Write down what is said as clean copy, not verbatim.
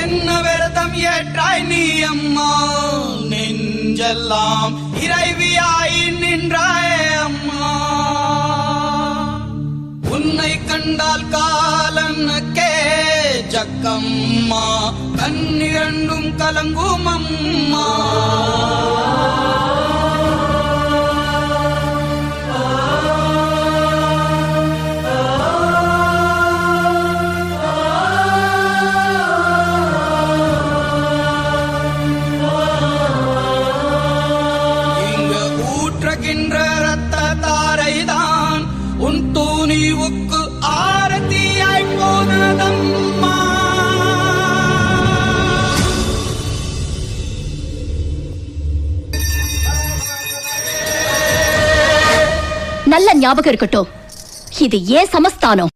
என்ன விரதம் ஏற்றாய் நீ அம்மா, நெஞ்செல்லாம் இறைவியாய் நின்றாயே அம்மா. உன்னை கண்டால் காலனுக்கே ஜக்கம்மா, கண்ணிரண்டும் கலங்கும் அம்மா. ரத்த தாரைதான் உன் தூணிவுக்கு ஆரத்தியாய் போனதம்மா. நல்ல ஞாபகம் இருக்கட்டும், இது ஏன் சமஸ்தானம்.